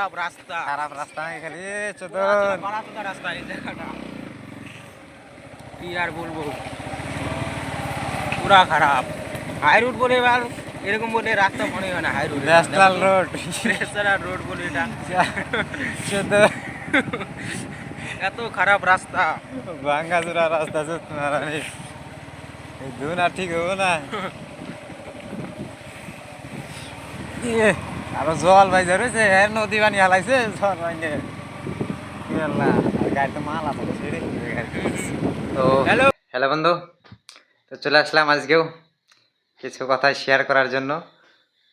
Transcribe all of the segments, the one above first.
খারাপ রাস্তা, খারাপ রাস্তা নাকি খালি বাড়াচোদা রাস্তা এই জায়গাটা, কি আর বলবো, পুরা খারাপ। হাই রুট বলে এবার এরকম বলে রাস্তা মনে হয় না high route, national road, national road বলে এটা শুধু এত খারাপ রাস্তা, ভাঙ্গাচোরা রাস্তা ধুন আর ঠিক হবো না। আরো জল ভাই ধরেছে, নদী বানি হালাইছে জল ভাঙে গাড়ি তো মাল আছে তো। হ্যালো হ্যালো বন্ধু, তো চলে আসলাম আজকেও কিছু কথা শেয়ার করার জন্য।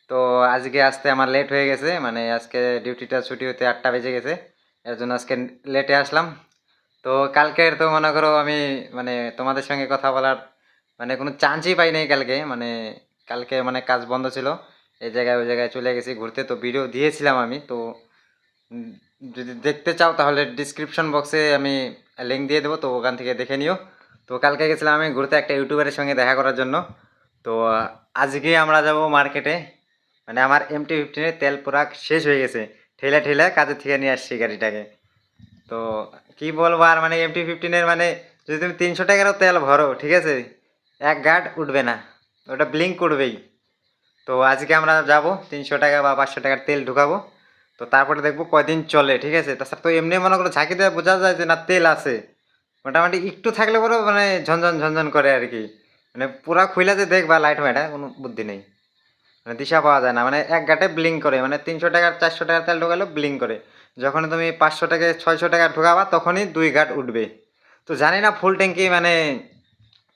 তো আজকে আসতে আমার লেট হয়ে গেছে, মানে আজকে ডিউটিটা ছুটি হতে 8টা বেজে গেছে, এর জন্য আজকে লেটে আসলাম। তো কালকের তো মনে করো আমি মানে তোমাদের সঙ্গে কথা বলার মানে কোনো চান্সই পাই নাই কালকে, মানে কালকে মানে কাজ বন্ধ ছিল, এই জায়গায় ওই জায়গায় চলে গেছি ঘুরতে। তো ভিডিও দিয়েছিলাম আমি, তো যদি দেখতে চাও তাহলে ডিসক্রিপশন বক্সে আমি লিঙ্ক দিয়ে দেবো, তো ওখান থেকে দেখে নিও। তো কালকে গেছিলাম আমি ঘুরতে একটা ইউটিউবারের সঙ্গে দেখা করার জন্য। তো আজকে আমরা যাব মার্কেটে, মানে আমার MT-15 তেল পুরা শেষ হয়ে গেছে, ঠেলা ঠেলা কাজের থেকে নিয়ে আসছি গাড়িটাকে। তো কি বলবো আর, মানে MT-15 মানে যদি তুমি 300 টাকারও তেল ভরো, ঠিক আছে, এক গার্ড উঠবে না, ওটা ব্লিঙ্ক করবেই। তো আজকে আমরা যাব 300 টাকা বা 500 টাকার তেল ঢুকাবো, তো তারপরে দেখবো কয়দিন চলে, ঠিক আছে। তাছাড়া তো এমনি মনে করো ঝাঁকি দেওয়া বোঝা যায় যে না তেল আছে, মোটামুটি একটু থাকলে পরেও মানে ঝনঝন ঝনঝন করে আর কি, মানে পুরা খুইলা যে দেখবা লাইট মাইটা কোনো বুদ্ধি নেই, মানে দিশা পাওয়া যায় না, মানে এক গাঁটে ব্লিঙ্ক করে, মানে 300 টাকার 400 টাকার তেল ঢোকালেও ব্লিঙ্ক করে। যখন তুমি 500 টাকা 600 টাকা ঢোকাবা তখনই 2 গাঁট উঠবে। তো জানি না ফুল ট্যাঙ্কি মানে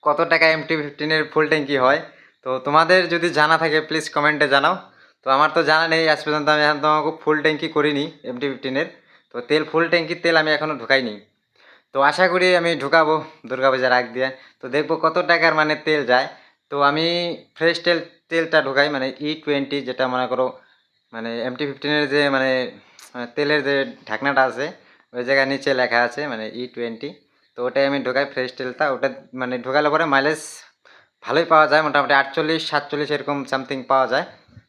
কত টাকা MT-15 ফুল ট্যাঙ্কি হয়। তো তোমাদের যদি জানা থাকে প্লিজ কমেন্টে জানাও। তো আমার তো জানা নেই, আজ পর্যন্ত আমি এখন তোমাকে ফুল ট্যাঙ্কি করিনি MT-15। তো তেল ফুল ট্যাঙ্কির তেল আমি এখনও ঢুকাইনি। তো আশা করি আমি ঢুকাবো দুর্গাপূজার আগ দিয়ে। তো দেখবো কত টাকার মানে তেল যায়। তো আমি ফ্রেশ তেলটা ঢুকাই, মানে E20, যেটা মনে করো মানে MT-15-এর যে মানে তেলের যে ঢাকনাটা আছে ওই জায়গায় নিচে লেখা আছে মানে E20। তো ওটাই আমি ঢোকাই ফ্রেশ তেলটা, ওটা মানে ঢোকালে পরে মাইলেজ ভালোই পাওয়া যায়, মোটামুটি 48-47 এরকম সামথিং পাওয়া যায়।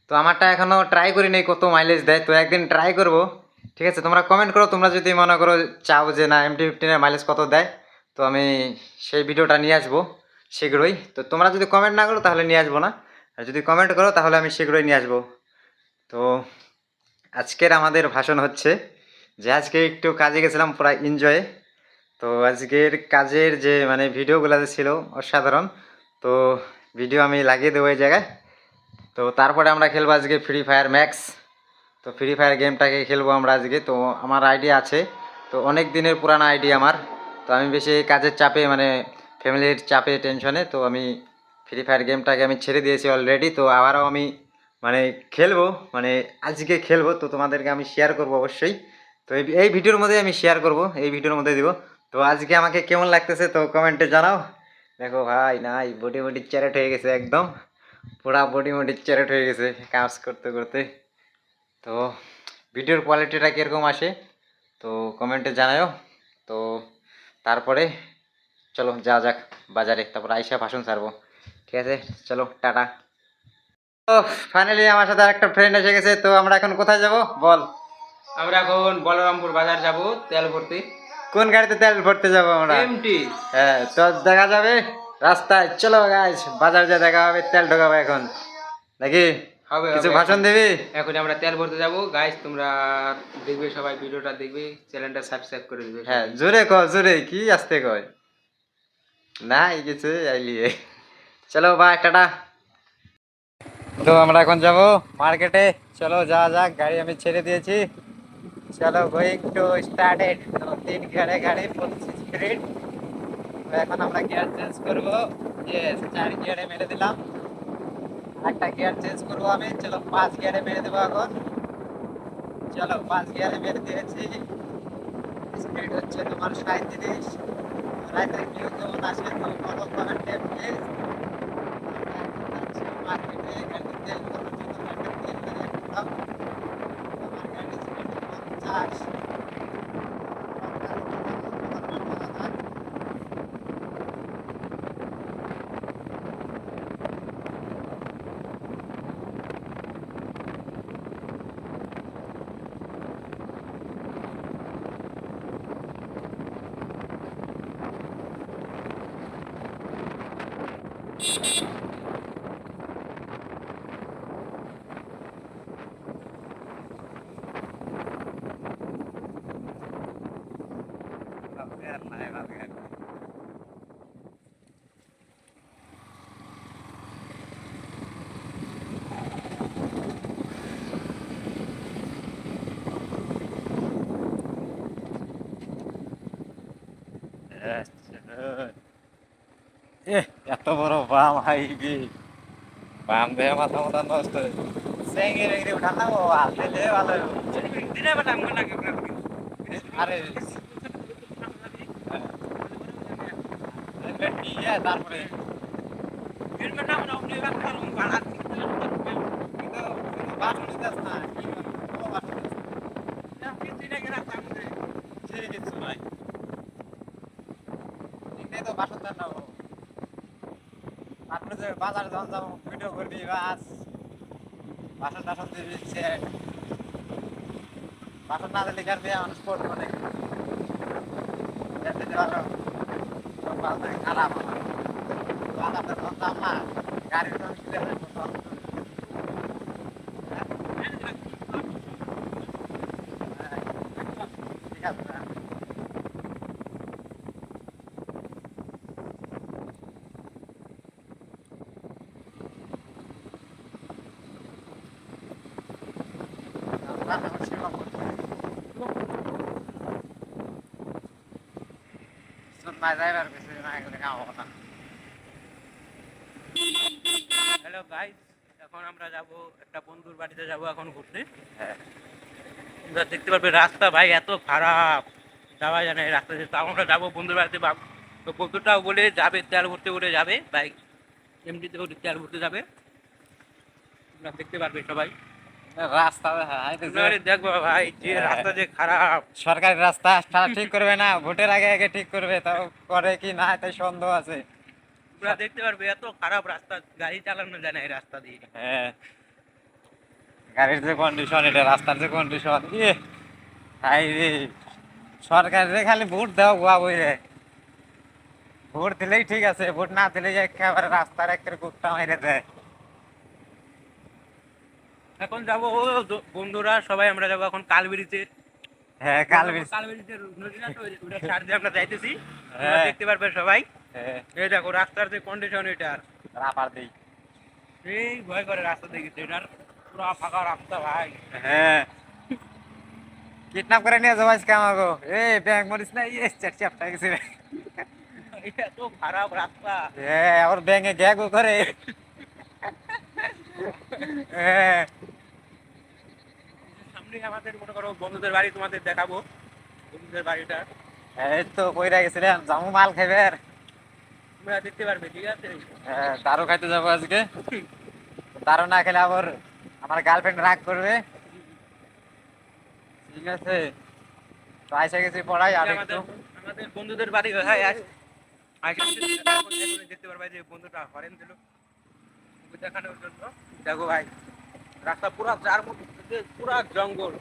তো আমারটা এখনও ট্রাই করি নাই কত মাইলেজ দেয়, তো একদিন ট্রাই করব, ঠিক আছে। তোমরা কমেন্ট করো, তোমরা যদি মনে করো চাও যে না MT-15-এর মাইলেজ কত দেয়, তো আমি সেই ভিডিওটা নিয়ে আসবো শীঘ্রই। তো তোমরা যদি কমেন্ট না করো তাহলে নিয়ে আসবো না, আর যদি কমেন্ট করো তাহলে আমি শীঘ্রই নিয়ে আসবো। তো আজকের আমাদের ভাষণ হচ্ছে যে আজকে একটু কাজে গেছিলাম পুরা এনজয়ে। তো আজকের কাজের যে মানে ভিডিওগুলো ছিল অসাধারণ, তো ভিডিও আমি লাগিয়ে দেবো এই জায়গায়। তো তারপরে আমরা খেলবো আজকে ফ্রি ফায়ার ম্যাক্স। তো ফ্রি ফায়ার গেমটাকে খেলবো আমরা আজকে। তো আমার আইডি আছে, তো অনেক দিনের পুরানো আইডি আমার। তো আমি বেশি কাজের চাপে মানে ফ্যামিলির চাপে টেনশনে তো আমি ফ্রি ফায়ার গেমটাকে আমি ছেড়ে দিয়েছি অলরেডি। তো আবারও আমি মানে খেলবো, মানে আজকে খেলবো, তো তোমাদেরকে আমি শেয়ার করবো অবশ্যই। তো এই ভিডিওর মধ্যে আমি শেয়ার করব, এই ভিডিওর মধ্যে দিব। তো আজকে আমাকে কেমন লাগতেছে তো কমেন্টে জানাও। দেখো ভাই নাই বডি বডি চ্যারেট হয়ে গেছে একদম, পুরা বডি বডি চ্যারেট হয়ে গেছে কাজ করতে করতে। তো ভিডিওর কোয়ালিটিটা কীরকম আসে তো কমেন্টে জানাও। তো তারপরে চলো যা যাক বাজারে, তারপর আইসা ভাষণ ছাড়বো, ঠিক আছে। চলো টাটা। তো ফাইনালি আমার সাথে আরেকটা ফ্রেন্ড এসে গেছে, তো আমরা এখন কোথায় যাব বল? আমরা এখন বলরামপুর বাজার যাব তেল ভর্তি। কোন গাড়িতে তেল ভরতে যাবো আমরা? এমটি। হ্যাঁ, তো দেখা যাবে রাস্তায়। চলো গাইস, বাজার যা দেখা হবে, তেল ঢোকাবো এখন নাকি হবে কিছু হবে, ভাষণ দিবি? এখন আমরা তেল ভরতে যাব গাইস, তোমরা দেখবে, সবাই ভিডিওটা দেখবে, চ্যানেলটা সাবস্ক্রাইব করে দিবে। হ্যাঁ জোরে কয়, জোরে কি আসতে কয় না এই কিছু আইলিয়ে। চলো বাই টাটা। তো আমরা এখন যাব মার্কেটে, চলো যাওয়া যাক, গাড়ি আমি ছেড়ে দিয়েছি। চলো গোয়িং টু স্টার্টেড। তো 3 গিয়ারে গাড়ি ফুল স্পিড। তো এখন আমরা গিয়ার চেঞ্জ করবো, ইয়েস 4 গিয়ারে মেরে দিলাম, একটা গিয়ার চেঞ্জ করবো আমি। চলো 5 গিয়ারে মেরে দেবো এখন। চলো 5 গিয়ারে মেরে দিয়েছি, স্পিড হচ্ছে তোমার 37। রাইতের ভিউ কেমন আসে তো ফলো কমেন্টে প্লিজ। মার্কেটে গাড়ি তেল করার জন্য একটা তেল মেরে দিলাম, আমার গাড়ি স্পিড 50। এত বড় বাম হাইবি, বাম দেহে মাথা মাথা নষ্ট সেঙ্গে রেঙ্গে উঠানা ও আলে দে ভালো দিনে বেটা আমগো লাগে আরে ইয়ে তারপরে ফিল্ম নাম না উনি রাখতে পারুম ভাড়া বাস নিতেছ না কি ও বাস দিনে গেরা তামরে ঠিক আছে ভাই দিনে তো বাস না নাও আপনি যে বাজারে যখন যাবো ভিডিও করবি বাস বাসন টাসন দিবি সে বাসন না দিলে কার দিয়ে মানুষ পড়বে অনেক যেতে যাওয়ার সব বাসে খারাপ বাজারে যখন যাম না গাড়ির যখন কিনে ঠিক আছে হ্যালো গাইস, এখন আমরা যাব একটা বন্ধুর বাড়িতে যাব এখন ঘুরতে। তোমরা দেখতে পারবে রাস্তা ভাই এত খারাপ, যাওয়া যায় না এই রাস্তা দিয়ে। তাও আমরা যাবো বন্ধুর বাড়িতে। তো বন্ধুটাও বলে যাবে তেল ভরতে করে যাবে, বাইক এমনিতে করে তেল ভরতে যাবে। তোমরা দেখতে পারবে সবাই, রাস্তা তোমরা দেখবো ভাই যে রাস্তা যে খারাপ। সরকারি রাস্তা ঠিক করবে না, ভোটের আগে আগে ঠিক করবে, তাও করে কি না তাই সন্দেহ আছে। তোমরা দেখতে পারবে এত খারাপ রাস্তা, গাড়ি চালানো যায় না এই রাস্তা দিয়ে। হ্যাঁ গাড়ির যে কন্ডিশন, এটা রাস্তার যে কন্ডিশন, হাই রে সরকারের খালি ভোট দেওয়া গোয়া বই রে, ভোট দিলেই ঠিক আছে, ভোট না দিলে একেবারে রাস্তার একটা কুত্তা মেরে দেয়। এখন যাবো বন্ধুরা সবাই আমরা যাবো এখন কালবেরিতে। হ্যাঁ কালবেরিতে নদী না তো, ওটা সার দিয়ে আমরা যাইতেছি। তোমরা দেখতে পারবে সবাই। এই দেখো রাস্তার যে কন্ডিশন, এটার রাপার দিই এই ভয় করে রাস্তা দেখেছে, এটার পুরো ফাঁকা রাস্তা ভাই। হ্যাঁ কিডন্যাপ করে নিয়ে যাবো আজকে আমাকে, ব্যাংক মরিস না, চ্যাপটা গেছে এটা তো খারাপ রাস্তা। হ্যাঁ আবার ব্যাংকে গ্যাগও করে। হ্যাঁ সামনে আমাদের মনে করো বন্ধুদের বাড়ি, তোমাদের দেখাবো বন্ধুদের বাড়িটা। এই তো কইরা গেছিলাম জামু মাল খাইবে, তোমরা দেখতে পারবে, ঠিক আছে। হ্যাঁ দারু খাইতে যাবো আজকে, দারু না খেলে আবার আমার গার্লফ্রেন্ড রাগ করবে। ঠিক আছে তো আইসা গেছি পড়াই আর একটু। আমাদের বন্ধুদের বাড়ি দেখতে পারবে যে বন্ধুটা হরেন দিল দেখানোর জন্য। দেখো ভাই রাস্তা পুরা যার মধ্যে পুরা জঙ্গল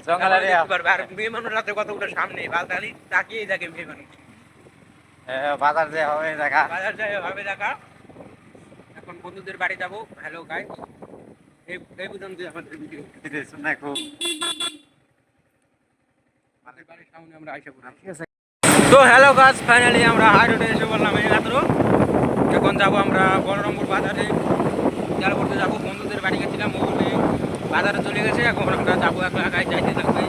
জঙ্গল দেখতে পারবে। আর মেয়ে মানুষ রাতে কতগুলো সামনে বালতালি তাকিয়েই থাকে মেয়ে মানুষ। বাজার যে হবে দেখা, বাজার যায় হবে দেখা। এখন বন্ধুদের বাড়ি যাবো। হ্যালো গাইস, এই পর্যন্ত আমাদের ভিডিও। শুনে খুব আমাদের বাড়ির সামনে আমরা আইসা পড়লাম। ঠিক আছে। তো হ্যালো গাইস, ফাইনালি আমরা হাই রোডে এসে বললাম এই মাত্র। এখন যাবো আমরা বড়রঙ্গপুর বাজারে তেল করতে যাবো। বন্ধুদের বাড়ি গেছিলাম, ও বলে বাজারে চলে গেছে। এখন আমরা যাবো একা যাইতে থাকবে।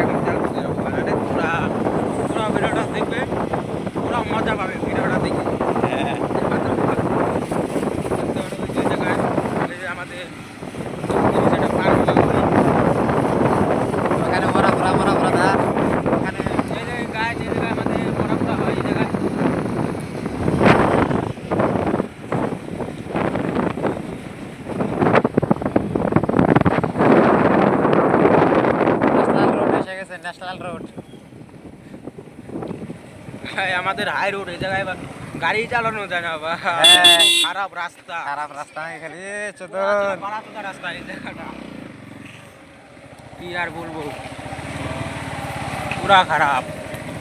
এখন তেল করতে যাবো বাজারে। পুরা পুরো ভিডিওটা দেখবে, পুরো মজা পাবে ভিডিওটা দেখে। আমাদের সেটা পার হলাম ওখানে মরা মরা মরা মরা ধার, ওখানে এই জায়গায় আমাদের মরাপুরা হয় এই জায়গায়। ন্যাশনাল রোড এসে গেছে, ন্যাশনাল রোড। আমাদের হাই রোড, এই জায়গায় গাড়ি চালানো যায় না বা খারাপ রাস্তা। খারাপ রাস্তা খালি চোদন। বাড়াচোদা রাস্তা এই জায়গাটা, কি আর বলবো, পুরা খারাপ।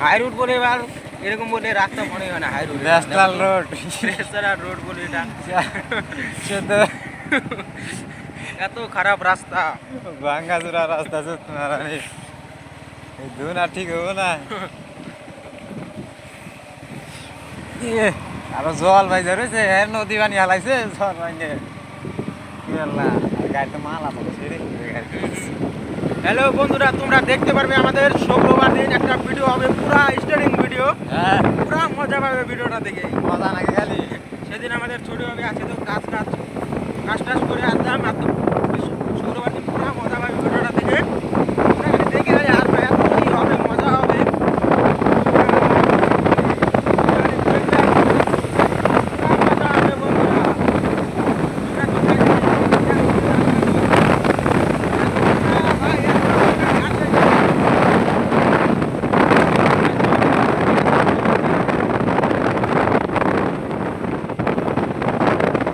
হাই রোড বলে এবার এরকম বলে রাস্তা মনে হয় না high road, national road, national road বলে এটা। চোদন এত খারাপ রাস্তা, ভাঙ্গা চুরা রাস্তা, ধুনা ঠিক হবো না। আরো জল ভাই ধরেছে এর নদী বানিয়ে হালাইছে জল বাইনে গাড়ি তো মাল আছে ছেড়ে হ্যালো বন্ধুরা, তোমরা দেখতে পারবে আমাদের শুক্রবার দিন একটা ভিডিও হবে, পুরা স্টার্টিং ভিডিও, হ্যাঁ পুরা মজা পাবে ভিডিওটা দেখে। মজা নাকি খালি সেদিন আমাদের ছোট হবে আছে তো কাজ টাজ করে আসলাম, আর তো শুক্রবার দিন পুরা মজা পাবে ভিডিওটা দেখে। তোমরা খালি দেখে খালি আসবে, এত কি হবে, মজা হবে। পুরা মজা হবে বন্ধুরা।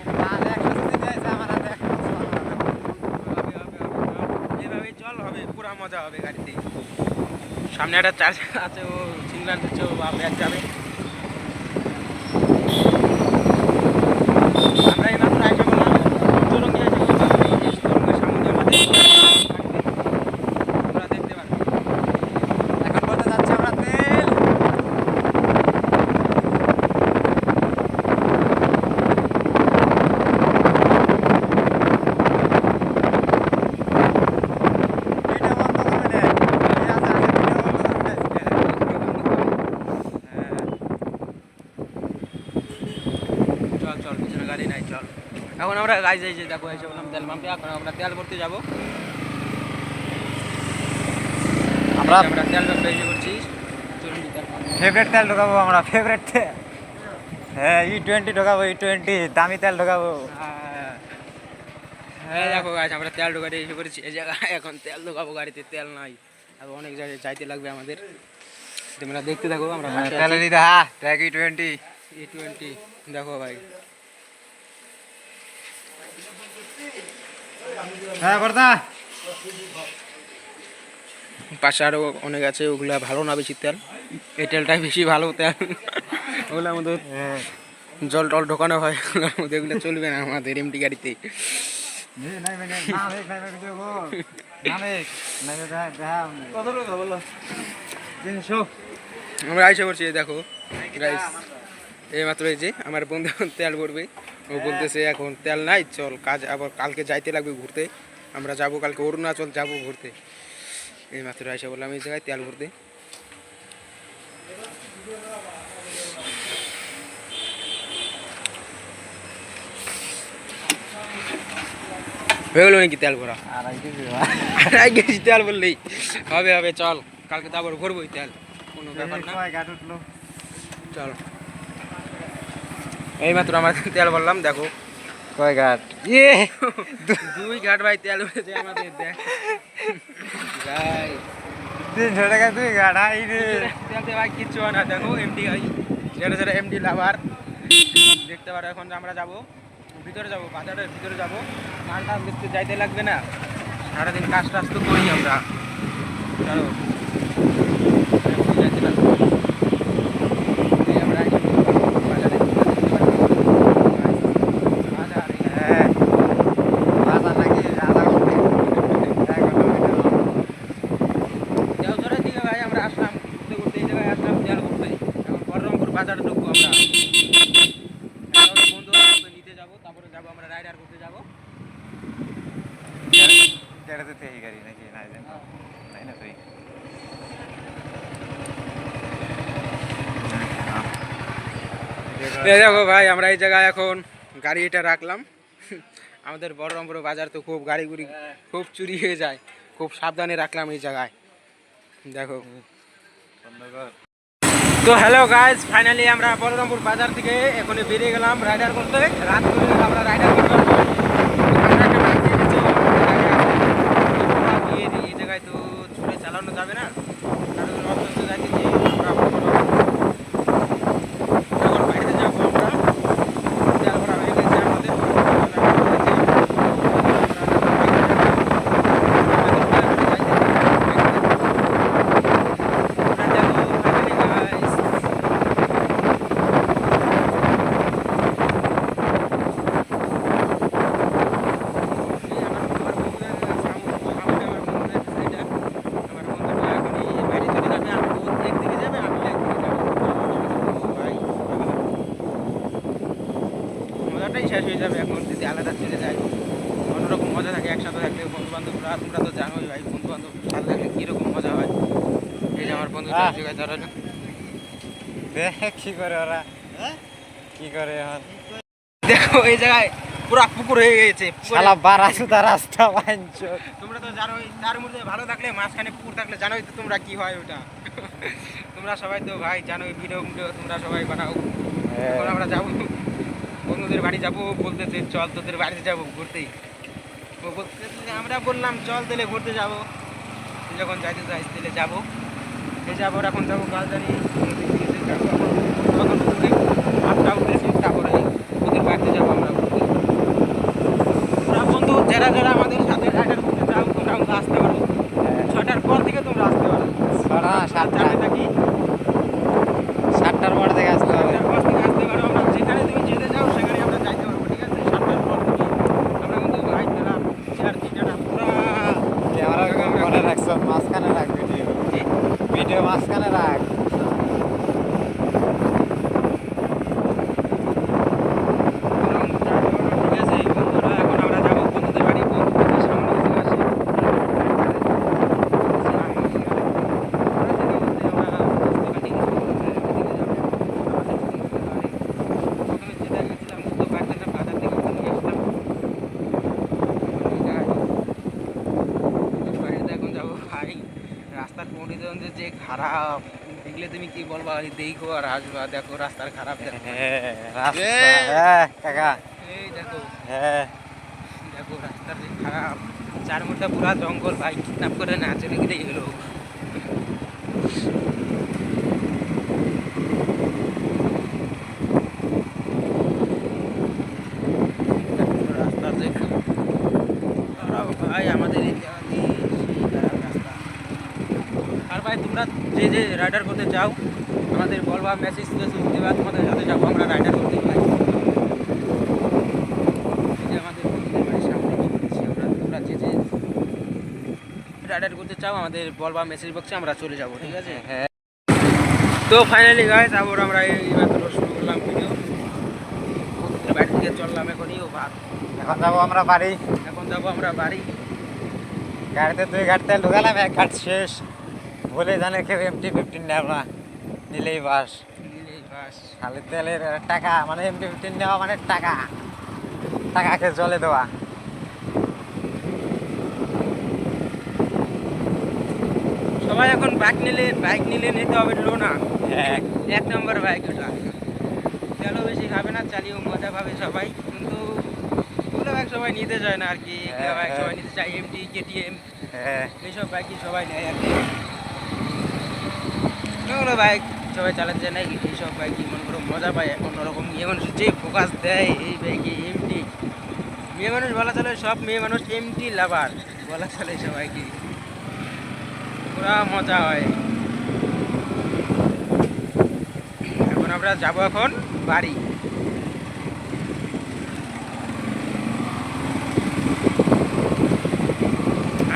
তোমরা কোথায় এভাবেই চল হবে, পুরা মজা হবে গাড়িতে। সামনে একটা চার্জ আছে, ও সিগন্যাল দিচ্ছে, ও ব্যাগ যাবে। আমরা এই মাত্র আইসা বললাম চৌরঙ্গি এসে বললাম, এই চৌরঙ্গের সামনে আমাদের তোমরা দেখতে পারবে। এখন বলতে যাচ্ছে আমরা তেল এটা বন্ধ করবে না এই আছে ভিডিও বন্ধ করবে চল চল, পিছনে গাড়ি নাই, চল। এখন আমরা গাড়ি যাই, যে দেখো এসে বললাম তেল পাম্পে, এখন আমরা তেল ভরতে যাবো। আমরা আমরা তেল পাম্পে এসে করছি, চৌরঙ্গি তেল পাম্প। ফেভারিট তেল ঢোকাবো আমরা ফেভারিট তেল হ্যাঁ E20 ঢোকাবো E20 দামি তেল ঢোকাবো হ্যাঁ দেখো গাছ, আমরা তেল ঢোকাতে এসে করেছি এই জায়গায়। এখন তেল ঢোকাবো, গাড়িতে তেল নাই, আর অনেক জায়গায় যাইতে লাগবে আমাদের। তোমরা দেখতে থাকো, আমরা তেলে দিতে হ্যাঁ ট্যাগ E20 E20 দেখো ভাই। হ্যাঁ বর্দা পাশে আরও অনেক আছে, ওগুলা ভালো না বেশি তেল, এই তেলটাই বেশি ভালো তেল। ওগুলোর মধ্যে জল টল ঢোকানো হয়, ওগুলোর মধ্যে এগুলো চলবে না আমাদের এমটি গাড়িতে। আমরা আইসা করছি, এই দেখো গাইস, এই মাত্র এই যে আমার বন্ধু তেল ভরবে, ও বলতেছে এখন তেল নাই, চল কাজ আবার কালকে যাইতে লাগবে ঘুরতে, আমরা যাব কালকে অরুণাচল যাব ঘুরতে। এই মাত্র আইসা বললাম এই জায়গায় তেল ভরতে। হয়ে গেলো নাকি তেল ভরা? আড়াই কেজি তেল বললেই হবে, হবে, চল কালকে তো আবার ভরবোই তেল, কোনো ব্যাপার না, চল। এই মাত্র আমার তেল ভরলাম, দেখো কয় ঘাট দুই ঘাট ভাই তেল উঠেছে আমাদের, দেখ ভাই 300 টাকা 2 ঘাট হাই রে তেলতে ভাই কিচ্ছু হয় না। দেখো এমডি গাড়ি, যেটা যেটা এমডি লাভার দেখতে পারো। এখন আমরা যাব ভিতরে, যাব বাজারের ভিতরে, যাব মাল টাল দেখতে যাইতে লাগবে না, সারাদিন কাজ টাজ তো করি আমরা, চলো যাইতে লাগবে। এই আমরা বাজারে বাজারে হ্যাঁ বাজার নাকি আধা ঘন্টা 1 ঘন্টা দেওঘরের দিকে ভাই আমরা আসলাম, ঘুরতে ঘুরতে এই জায়গায় আসলাম তেল ঘুরতে। এখন বহরমপুর বাজারে ঢুকবো আমরা, বন্ধু নিতে যাবো, তারপরে যাবো আমরা রাইডার করতে যাবো। কেটে দিতে এই গাড়ি নাকি নাই জানি নাই না তুই এই দেখো ভাই, আমরা এই জায়গায় এখন গাড়ি এটা রাখলাম। আমাদের বহরমপুর বাজার তো খুব গাড়ি গুড়ি খুব চুরি হয়ে যায়, খুব সাবধানে রাখলাম এই জায়গায়, দেখো। তো হ্যালো গাইস, ফাইনালি আমরা বলরামপুর বাজার থেকে এখন বেরিয়ে গেলাম রাইডার করতে। রাত করে আমরা রাইডার করতে পারবো। আমরা একটা বাইক নিয়ে নিচ্ছি, এই জায়গায় তো ছুটে চালানো যাবে না, কারণ অত্যন্ত যাইতেছি আমরা এখন বাড়িতে যাবো। আমরা তেল ভরা হয়ে গেছে আমাদের, বান্ধব সাথে থাকলে কীরকম মজা হয়। এই যে আমার বন্ধু জায়গায় দাঁড়ানো, দেখ কি করে ওরা, কি করে এখন দেখো এই জায়গায় পুরো পুকুর হয়ে গেছে। শালা বারাসুদা রাস্তা বাঞ্চো। তোমরা তো জানোই, তার মধ্যে ভালো থাকলে মাঝখানে পুকুর থাকলে জানোই তো তোমরা কি হয় ওটা। তোমরা সবাই তো ভাই জানোই, ভিডিও তোমরা সবাই বানাও। এখন আমরা যাবো বন্ধুদের বাড়ি, যাবো বলতেছে চল তোদের বাড়িতে যাবো ঘুরতেই। ও বলতেছে যে আমরা বললাম চল তাহলে ঘুরতে যাবো, যখন যাইতে যাই তাহলে যাবো। এই যাবো এখন যাবো গালদারি, তখন ঘুরে আপটা উঠেছি, তারপরে ওদের বাড়িতে যাবো আমরা ঘুরতে। তোমরা বন্ধু যারা যারা আমাদের সাথে রাইডার করতে চাও তোমরা কিন্তু আসতে পারো, 6টার পর থেকে তোমরা আসতে পারো। 7টা থাকি 7টার পর থেকে আসতে হবে। 7টার পর থেকে আসতে পারো। আমরা যেখানে তুমি যেতে যাও সেখানে আমরা যাইতে পারবো, ঠিক আছে? 7টার পর থেকে আমরা কিন্তু রাইড দিলাম 4-3টা পুরো ক্যামেরা মনে রাখছো, মাঝখানে রাখ ভিডিও, ভিডিও মাঝখানে রাখ। ঠিক আছে বন্ধুরা, এখন আমরা যাবো বন্ধুদের বাড়ি। বন্ধুদের সামনে চলে আসি। রাস্তার পরিবহন যে খারাপ, দেখলে তুমি কি বলবা? দেখো আর আসবা, দেখো রাস্তার খারাপ, দেখো কাকা, এই দেখো, হ্যাঁ দেখো রাস্তার যে খারাপ, চার মধ্যে পুরা জঙ্গল ভাই, কিডন্যাপ করে না চলে গেলে গেলো। রাস্তার যে খারাপ ভাই, আমাদের এই জায়গা দিয়ে সেই খারাপ রাস্তা। আর ভাই তোমরা যে যে রাইডার করতে চাও আমাদের বলবা, মেসেজ দেবা, তোমাদের সাথে যাবো আমরা রাইডার করতে। ভাই এই যে আমাদের বন্ধুদের বাড়ির সামনে চলেছি আমরা, তোমরা যে যে রাইডার করতে চাও আমাদের বলবা মেসেজ বক্সে, আমরা চলে যাবো, ঠিক আছে? হ্যাঁ। তো ফাইনালি গাইস আবার আমরা এইমাত্র শুরু করলাম ভিডিও, বন্ধুদের বাড়ি থেকে চললাম এখনই। ও ভাত, এখন যাবো আমরা বাড়ি। এখন যাবো আমরা বাড়ি। গাড়িতে 2 গাড়িতে ঢুকালাম, 1 গাড়ি শেষ। বলে জানে কেউ MT-15 নেব না, নিলেই বাস। এই বাস খালি তেলের টাকা, মানে MT-15 নেওয়া মানে টাকা, টাকাকে জলে দেওয়া। সবাই এখন বাইক নিলে নিতে হবে লোনা, হ্যাঁ 1 নম্বর বাইক ওটা। তেলও বেশি খাবে না, চালিয়েও মজা পাবে সবাই, কিন্তু ওগুলো বাইক সবাই নিতে চায় না আর কি। এগুলো বাইক সবাই নিতে চায়, MT KTM হ্যাঁ এইসব বাইকই সবাই নেয় আর কি। ওগুলো বাইক সবাই চালাতে চায় না, এইসব বাইকই মনে করো মজা পায় অন্যরকম। মেয়ে মানুষ যে ফোকাস দেয় এই বাইকে, MT মেয়ে মানুষ বলা চলে, সব মেয়ে মানুষ MT লাভার বলা চলে সবাইকে, পুরা মজা হয়। এখন আমরা যাবো এখন বাড়ি।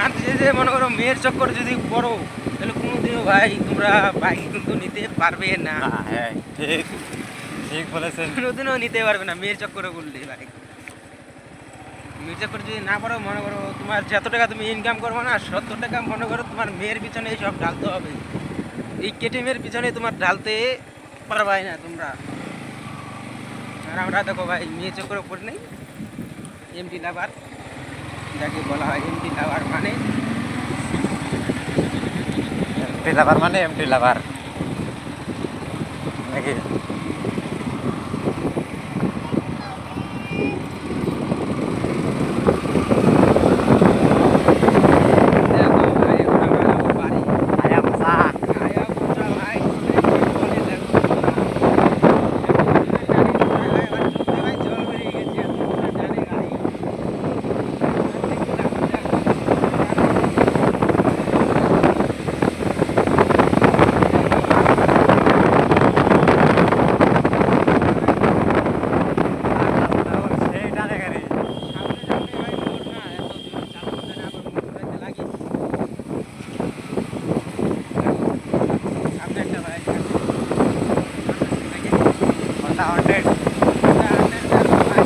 আর যে মনে করো মেয়ের চক্কর যদি পড়ো তাহলে কোনোদিনও ভাই তোমরা বাইক কিন্তু নিতে পারবে না, হ্যাঁ ঠিক ঠিক বলেছেন। কোনোদিনও নিতে পারবে না মেয়ের চক্করে বললে। বাইক মেয়ের চক্করে যদি না পারো, মনে করো তোমার যত টাকা তুমি ইনকাম করবো না, 70 টাকা মনে করো তোমার মেয়ের পিছনে সব ঢালতে হবে। এই কেটিএমের পিছনে তোমার ঢালতে পারবাই না তোমরা। আর আমরা দেখো ভাই মেয়ে চক্করে পড়ে নেই, MT লাভার যাকে বলা হয়। MT লাভার মানে MT লাভার মানে MT লাভার নাকি? দেখো ভাই এখন আমরা যাবো বাড়ি। আয়া মশা, আয়া বুঝা ভাই, বলে দেখো ভাই জল বেরিয়ে গেছে, জানে গাড়ি। সেই টানে গাড়ি। সামনে সামনে ভাই মোড় না, এত জোর চালাতে না, আবার মোড় ঘুরাতে লাগে। সামনে একটা ভাই Honda 100 ভাই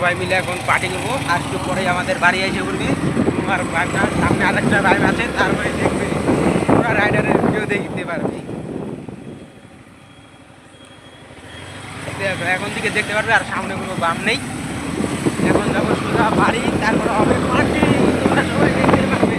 সবাই মিলে এখন পার্টি করবো। আর একটু পরেই আমাদের বাড়ি এসে পড়বে। তোমার ভাই না, সামনে আরেকটা ভাই আছে, তারপরে দেখবে ওরা রাইডারের ভিডিও দেখতে পারবে। দেখো, এখন থেকে দেখতে পারবে, আর সামনে কোনো বাম নেই। এখন যাবো সোজা বাড়ি, তারপরে হবে পার্টি, তোমরা সবাই দেখতে পারবে।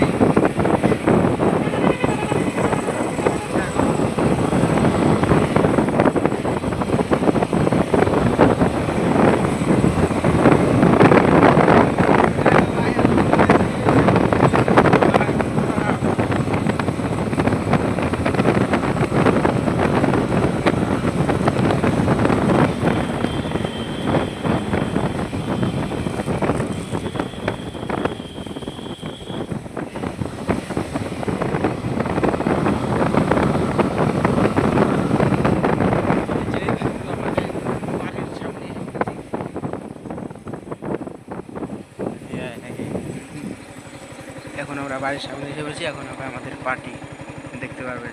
এখন আমরা বাড়ির সামনে এসে বলছি, এখন হবে আমাদের পার্টি, দেখতে পারবে।